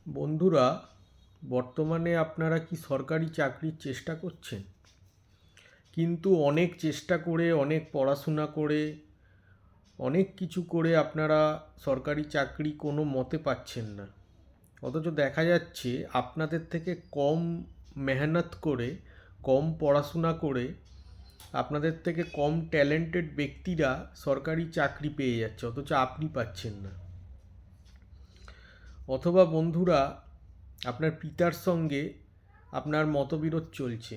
বন্ধুরা, বর্তমানে আপনারা কি সরকারি চাকরির চেষ্টা করছেন? কিন্তু অনেক চেষ্টা করে, অনেক পড়াশোনা করে, অনেক কিছু করে আপনারা সরকারি চাকরি কোনো মতে পাচ্ছেন না। অথচ দেখা যাচ্ছে আপনাদের থেকে কম মেহনত করে, কম পড়াশোনা করে, আপনাদের থেকে কম ট্যালেন্টেড ব্যক্তিরা সরকারি চাকরি পেয়ে যাচ্ছে, অথচ আপনি পাচ্ছেন না। অথবা বন্ধুরা, আপনার পিতার সঙ্গে আপনার মতবিরোধ চলছে,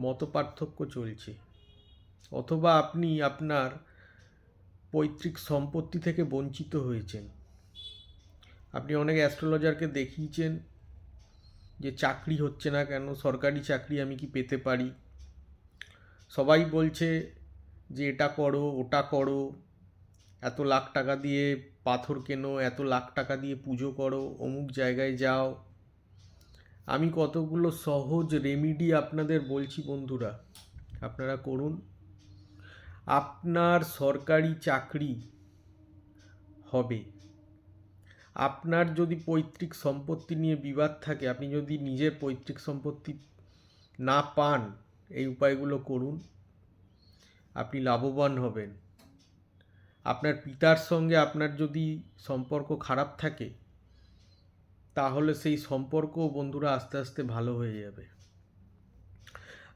মতপার্থক্য চলছে, অথবা আপনি আপনার পৈতৃক সম্পত্তি থেকে বঞ্চিত হয়েছেন। আপনি অনেক অ্যাস্ট্রোলজারকে দেখিয়েছেন যে চাকরি হচ্ছে না কেন, সরকারি চাকরি আমি কি পেতে পারি। সবাই বলছে যে এটা করো, ওটা করো, এত লাখ টাকা দিয়ে পাথর কেনো, এত লাখ টাকা দিয়ে পুজো করো, অমুক জায়গায় যাও। আমি কতগুলো সহজ রেমিডি আপনাদের বলছি বন্ধুরা, আপনারা করুন। আপনার সরকারি চাকরি হবে। আপনার যদি পৈতৃক সম্পত্তি নিয়ে বিবাদ থাকে, আপনি যদি নিজের পৈতৃক সম্পত্তি না পান, এই উপায়গুলো করুন, আপনি লাভবান হবেন। আপনার পিতার সঙ্গে আপনার যদি সম্পর্ক খারাপ থাকে, তাহলে সেই সম্পর্ক বন্ধুরা আস্তে আস্তে ভালো হয়ে যাবে।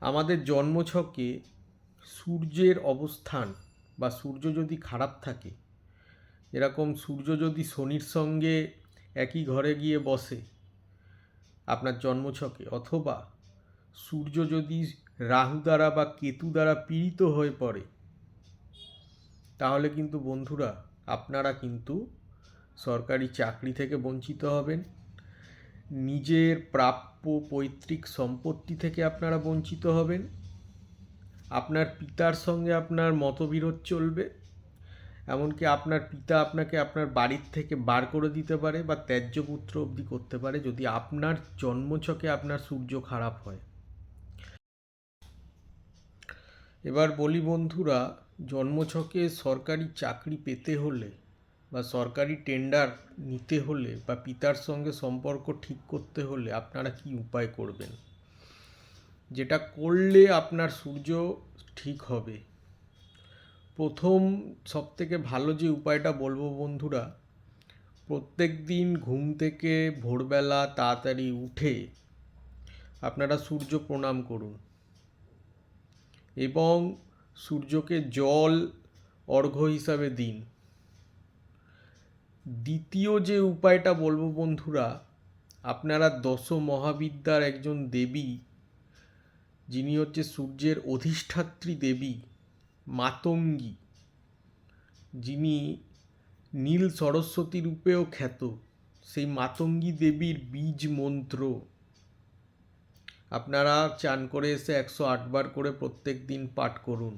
আমাদের জন্মছকে সূর্যের অবস্থান বা সূর্য যদি খারাপ থাকে, এরকম সূর্য যদি শনির সঙ্গে একই ঘরে গিয়ে বসে আপনার জন্মছকে, অথবা সূর্য যদি রাহু দ্বারা বা কেতু দ্বারা পীড়িত হয়ে পড়ে, তাহলে কিন্তু বন্ধুরা আপনারা কিন্তু সরকারি চাকরি থেকে বঞ্চিত হবেন। নিজের প্রাপ্য পৈতৃক সম্পত্তি থেকে আপনারা বঞ্চিত হবেন। আপনার পিতার সঙ্গে আপনার মতবিরোধ চলবে, এমনকি আপনার পিতা আপনাকে আপনার বাড়ির থেকে বার করে দিতে পারে বা ত্যায্য পুত্র অবধি করতে পারে, যদি আপনার জন্মছকে আপনার সূর্য খারাপ হয়। এবার বলি বন্ধুরা, জন্মছকে সরকারি চাকরি পেতে হলে বা সরকারি টেন্ডার নিতে হলে বা পিতার সঙ্গে সম্পর্ক ঠিক করতে হলে আপনারা কি উপায় করবেন, যেটা করলে আপনার সূর্য ঠিক হবে। প্রথম সবথেকে ভালো যে উপায়টা বলবো বন্ধুরা, প্রত্যেক দিন ঘুম থেকে ভোরবেলা তাড়াতাড়ি উঠে আপনারা সূর্য প্রণাম করুন এবং সূর্যকে জল অর্ঘ্য হিসাবে দিন। দ্বিতীয় যে উপায়টা বলবো বন্ধুরা, আপনারা দশ মহাবিদ্যার একজন দেবী, যিনি হচ্ছে সূর্যের অধিষ্ঠাত্রী দেবী মাতঙ্গী, যিনি নীল সরস্বতী রূপেও খ্যাত, সেই মাতঙ্গী দেবীর বীজ মন্ত্র আপনারা চান করে এসে 108 বার করে প্রত্যেক দিন পাঠ করুন।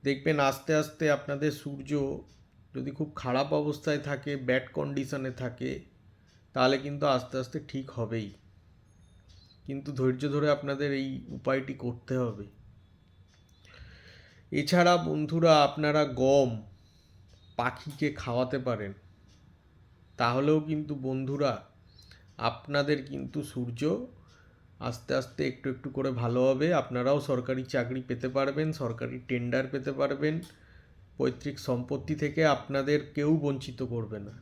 দেখবেন আস্তে আস্তে আপনাদের সূর্য যদি খুব খারাপ অবস্থায় থাকে, ব্যাড কন্ডিশনে থাকে, তাহলে কিন্তু আস্তে আস্তে ঠিক হবেই। কিন্তু ধৈর্য ধরে আপনাদের এই উপায়টি করতে হবে। এছাড়া বন্ধুরা, আপনারা গম পাখিকে খাওয়াতে পারেন, তাহলেও কিন্তু বন্ধুরা আপনাদের কিন্তু সূর্য আস্তে আস্তে একটু একটু করে ভালো হবে। আপনারাও সরকারি চাকরি পেতে পারবেন, সরকারি টেন্ডার পেতে পারবেন, পৈতৃক সম্পত্তি থেকে আপনাদের কেউ বঞ্চিত করবে না।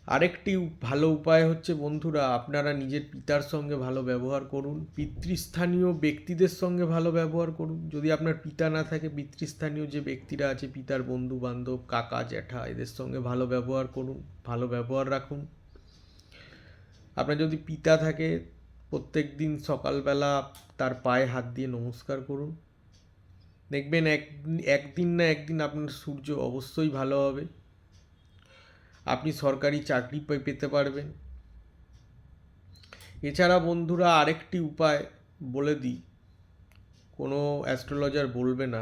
আরেকটি ভালো উপায় হচ্ছে বন্ধুরা, আপনারা নিজের পিতার সঙ্গে ভালো ব্যবহার করুন, পিতৃস্থানীয় ব্যক্তিদের সঙ্গে ভালো ব্যবহার করুন। যদি আপনার পিতা না থাকে, পিতৃস্থানীয় যে ব্যক্তিরা আছে, পিতার বন্ধু বান্ধব, কাকা জ্যাঠা, এদের সঙ্গে ভালো ব্যবহার করুন, ভালো ব্যবহার রাখুন। আপনার যদি পিতা থাকে, প্রত্যেক দিন সকালবেলা তার পায়ে হাত দিয়ে নমস্কার করুন। দেখবেন একদিন না একদিন আপনার সূর্য অবশ্যই ভালো হবে, আপনি সরকারি চাকরি পেতে পারবেন। এছাড়া বন্ধুরা আরেকটি উপায় বলে দিই, কোনো অ্যাস্ট্রোলজার বলবে না,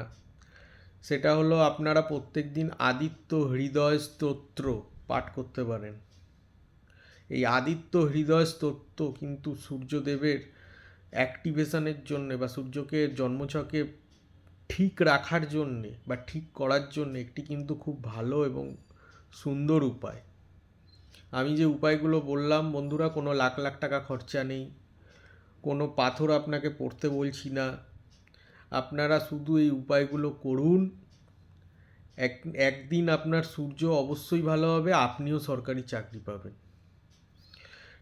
সেটা হলো আপনারা প্রত্যেক দিন আদিত্য হৃদয় স্তোত্র পাঠ করতে পারেন। এই আদিত্য হৃদয় স্তোত্র কিন্তু সূর্যদেবের অ্যাক্টিভেশনের জন্যে বা সূর্যকে জন্মছকে ঠিক রাখার জন্যে বা ঠিক করার জন্যে একটি কিন্তু খুব ভালো এবং সুন্দর উপায়। আমি যে উপায়গুলো বললাম বন্ধুরা, কোনো লাখ লাখ টাকা খরচা নেই, কোনো পাথর আপনাকে পড়তে বলছি না। আপনারা শুধু এই উপায়গুলো করুন, একদিন আপনার সূর্য অবশ্যই ভালো হবে, আপনিও সরকারি চাকরি পাবেন।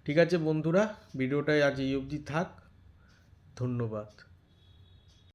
ঠিক আছে বন্ধুরা, ভিডিওটাই আজ এই অবধি থাক। ধন্যবাদ।